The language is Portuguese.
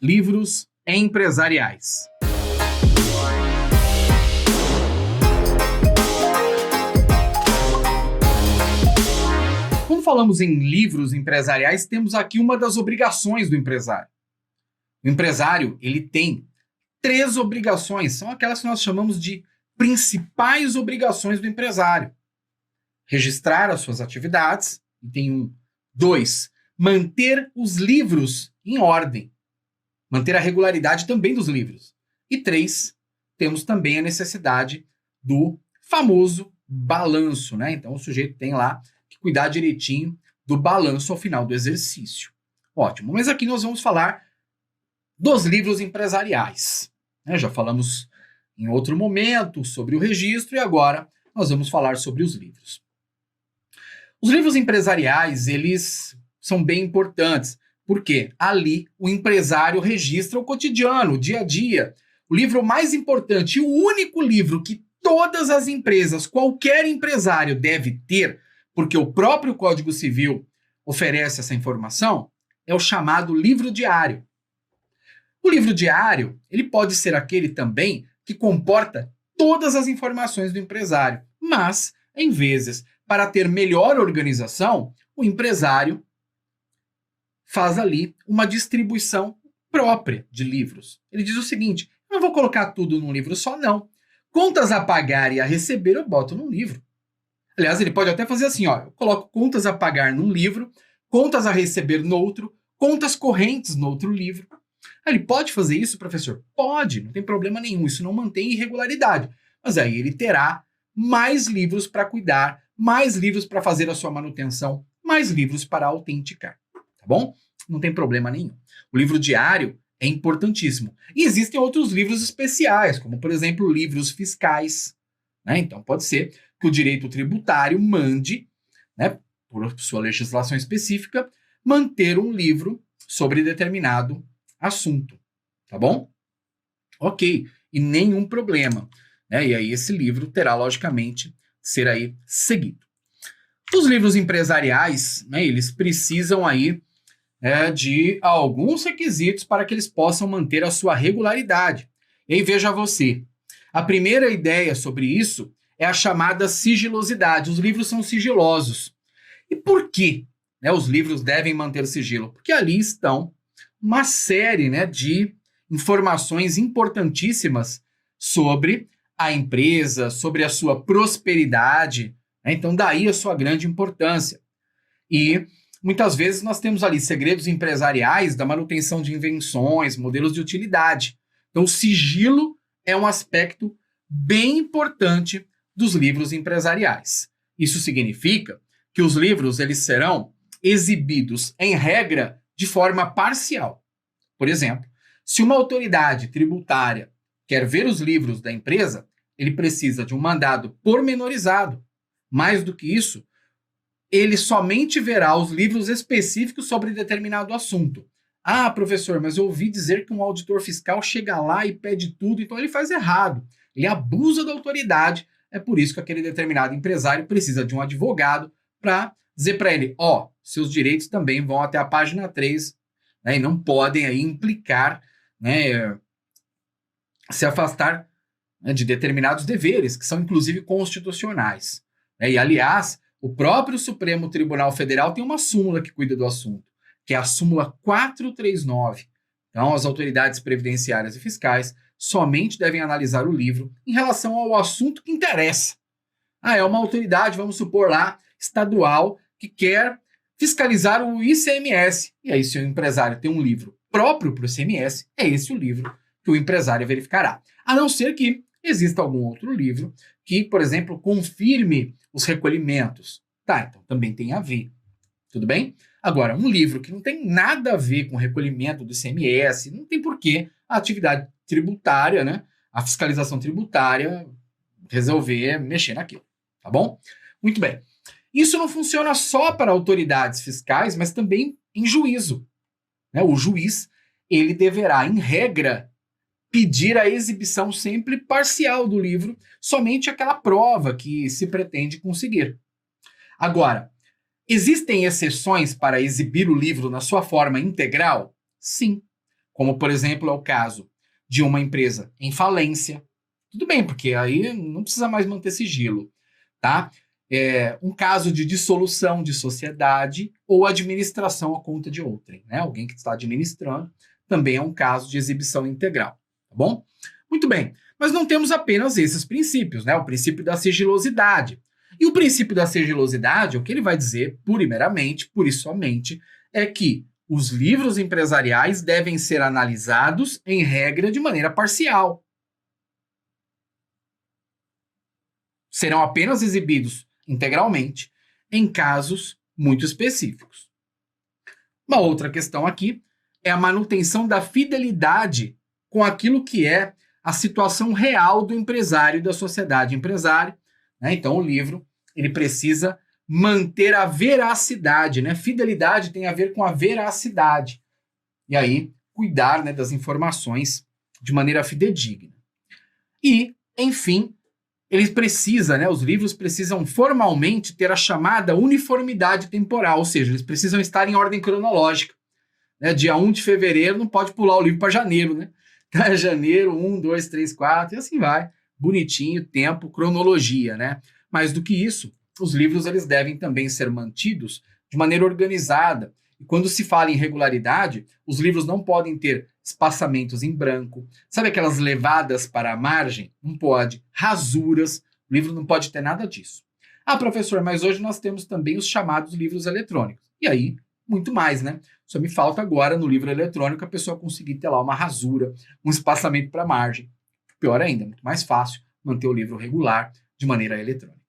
livros empresariais. Quando falamos em livros empresariais, temos aqui uma das obrigações do empresário. O empresário, ele tem 3 obrigações, são aquelas que nós chamamos de principais obrigações do empresário. Registrar as suas atividades, item 1. 2. Manter os livros em ordem. Manter a regularidade também dos livros. E 3. Temos também a necessidade do famoso balanço, né? Então o sujeito tem lá que cuidar direitinho do balanço ao final do exercício. Ótimo, mas aqui nós vamos falar dos livros empresariais. Já falamos em outro momento sobre o registro e agora nós vamos falar sobre os livros. Os livros empresariais, eles são bem importantes, porque ali o empresário registra o cotidiano, o dia a dia. O livro mais importante e o único livro que todas as empresas, qualquer empresário deve ter, porque o próprio Código Civil oferece essa informação, é o chamado livro diário. O livro diário, ele pode ser aquele também que comporta todas as informações do empresário, mas, em vezes, para ter melhor organização, o empresário faz ali uma distribuição própria de livros. Ele diz o seguinte: eu não vou colocar tudo num livro só, não. Contas a pagar e a receber eu boto num livro. Aliás, ele pode até fazer assim, ó, eu coloco contas a pagar num livro, contas a receber no outro, contas correntes no outro livro. Ele pode fazer isso, professor? Pode, não tem problema nenhum, isso não mantém irregularidade. Mas aí ele terá mais livros para cuidar, mais livros para fazer a sua manutenção, mais livros para autenticar, tá bom? Não tem problema nenhum. O livro diário é importantíssimo. E existem outros livros especiais, como, por exemplo, livros fiscais, né? Então, pode ser que o direito tributário mande, né, por sua legislação específica, manter um livro sobre determinado assunto, tá bom? Ok, e nenhum problema, né? E aí esse livro terá, logicamente, ser aí seguido. Os livros empresariais, né, eles precisam aí de alguns requisitos para que eles possam manter a sua regularidade. E aí veja você, a primeira ideia sobre isso é a chamada sigilosidade. Os livros são sigilosos. E por que, né, os livros devem manter sigilo? Porque ali estão uma série, né, de informações importantíssimas sobre a empresa, sobre a sua prosperidade, né? Então daí a sua grande importância. E muitas vezes nós temos ali segredos empresariais da manutenção de invenções, modelos de utilidade. Então o sigilo é um aspecto bem importante dos livros empresariais. Isso significa que os livros eles serão exibidos, em regra, de forma parcial. Por exemplo, se uma autoridade tributária quer ver os livros da empresa, ele precisa de um mandado pormenorizado. Mais do que isso, ele somente verá os livros específicos sobre determinado assunto. Ah, professor, mas eu ouvi dizer que um auditor fiscal chega lá e pede tudo, então ele faz errado. Ele abusa da autoridade. É por isso que aquele determinado empresário precisa de um advogado para dizer para ele, seus direitos também vão até a página 3, né, e não podem aí implicar, né, se afastar, né, de determinados deveres, que são inclusive constitucionais. E, aliás, o próprio Supremo Tribunal Federal tem uma súmula que cuida do assunto, que é a súmula 439. Então, as autoridades previdenciárias e fiscais somente devem analisar o livro em relação ao assunto que interessa. É uma autoridade, vamos supor lá, estadual, que quer fiscalizar o ICMS. E aí, se o empresário tem um livro próprio para o ICMS, é esse o livro que o empresário verificará. A não ser que exista algum outro livro que, por exemplo, confirme os recolhimentos. Tá, então também tem a ver. Tudo bem? Agora, um livro que não tem nada a ver com o recolhimento do ICMS, não tem porquê a atividade tributária, né, a fiscalização tributária, resolver mexer naquilo. Tá bom? Muito bem. Isso não funciona só para autoridades fiscais, mas também em juízo, né? O juiz, ele deverá, em regra, pedir a exibição sempre parcial do livro, somente aquela prova que se pretende conseguir. Agora, existem exceções para exibir o livro na sua forma integral? Sim. como, por exemplo, é o caso de uma empresa em falência. Tudo bem, porque aí não precisa mais manter sigilo, tá? Um caso de dissolução de sociedade ou administração à conta de outrem, né? Alguém que está administrando também é um caso de exibição integral, tá bom? Muito bem, mas não temos apenas esses princípios, né? O princípio da sigilosidade. E o princípio da sigilosidade, o que ele vai dizer, pura e meramente, pura e somente, é que os livros empresariais devem ser analisados, em regra, de maneira parcial. Serão apenas exibidos integralmente em casos muito específicos. Uma outra questão aqui é a manutenção da fidelidade com aquilo que é a situação real do empresário e da sociedade empresária, né? Então, o livro ele precisa manter a veracidade, né? Fidelidade tem a ver com a veracidade. E aí, cuidar, né, das informações de maneira fidedigna. E, enfim, eles precisam, né, os livros precisam formalmente ter a chamada uniformidade temporal, ou seja, eles precisam estar em ordem cronológica. Né? Dia 1 de fevereiro não pode pular o livro para janeiro, né? Então, janeiro, 1, 2, 3, 4, e assim vai. Bonitinho, tempo, cronologia, né? Mais do que isso, os livros eles devem também ser mantidos de maneira organizada. E quando se fala em regularidade, os livros não podem ter espaçamentos em branco. Sabe aquelas levadas para a margem? Não pode. Rasuras. O livro não pode ter nada disso. Ah, professor, mas hoje nós temos também os chamados livros eletrônicos. E aí, muito mais, né? Só me falta agora, no livro eletrônico, a pessoa conseguir ter lá uma rasura, um espaçamento para a margem. Pior ainda, muito mais fácil manter o livro regular de maneira eletrônica.